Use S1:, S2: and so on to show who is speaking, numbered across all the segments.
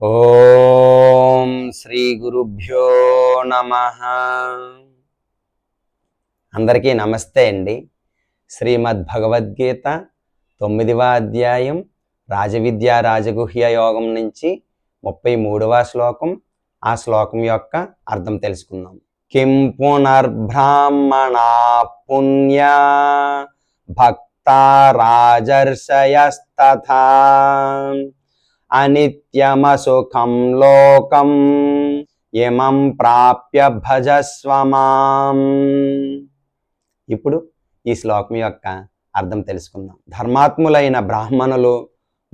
S1: ఓం శ్రీ గురుభ్యో నమః. అందరికీ నమస్తే అండి. శ్రీమద్ భగవద్గీత 9వ అధ్యాయం రాజవిద్యా రాజగుహ్య యోగం నుంచి 33వ శ్లోకం. ఆ శ్లోకం యొక్క అర్థం తెలుసుకుందాం. కిం పునర్బ్రాహ్మణా పుణ్యా భక్తా రాజర్షయస్తథా అనిత్యమసుఖం లోకం యమం ప్రాప్య భజస్వమాం. ఇప్పుడు ఈ శ్లోకం యొక్క అర్థం తెలుసుకుందాం. ధర్మాత్ములైన బ్రాహ్మణులు,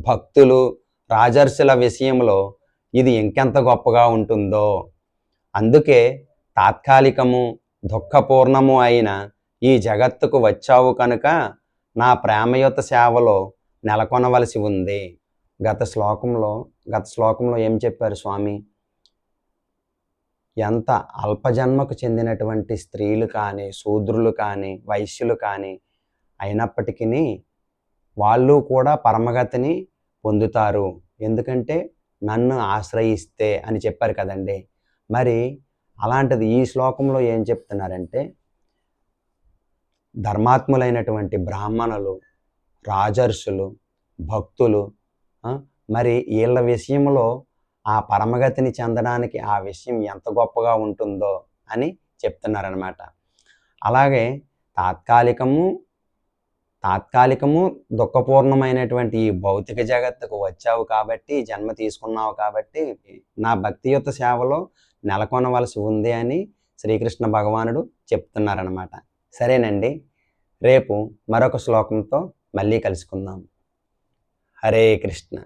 S1: భక్తులు, రాజర్షుల విషయంలో ఇది ఇంకెంత గొప్పగా ఉంటుందో. అందుకే తాత్కాలికము దుఃఖపూర్ణము అయిన ఈ జగత్తుకు వచ్చావు కనుక నా ప్రేమయుత సేవలో నెలకొనవలసి ఉంది. గత శ్లోకంలో ఏం చెప్పారు స్వామి? ఎంత అల్పజన్మకు చెందినటువంటి స్త్రీలు కానీ, శూద్రులు కానీ, వైశ్యులు కానీ అయినప్పటికీ వాళ్ళు కూడా పరమగతిని పొందుతారు, ఎందుకంటే నన్ను ఆశ్రయిస్తే అని చెప్పారు కదండి. మరి అలాంటిది ఈ శ్లోకంలో ఏం చెప్తున్నారంటే, ధర్మాత్ములైనటువంటి బ్రాహ్మణులు, రాజర్షులు, భక్తులు, మరి వీళ్ళ విషయంలో ఆ పరమగతిని చెందడానికి ఆ విషయం ఎంత గొప్పగా ఉంటుందో అని చెప్తున్నారనమాట. అలాగే తాత్కాలికము దుఃఖపూర్ణమైనటువంటి ఈ భౌతిక జగత్తుకు వచ్చావు కాబట్టి, జన్మ తీసుకున్నావు కాబట్టి నా భక్తియుత సేవలో నెలకొనవలసి ఉంది అని శ్రీకృష్ణ భగవానుడు చెప్తున్నారనమాట. సరేనండి, రేపు మరొక శ్లోకంతో మళ్ళీ కలుసుకుందాం. హరే కృష్ణ.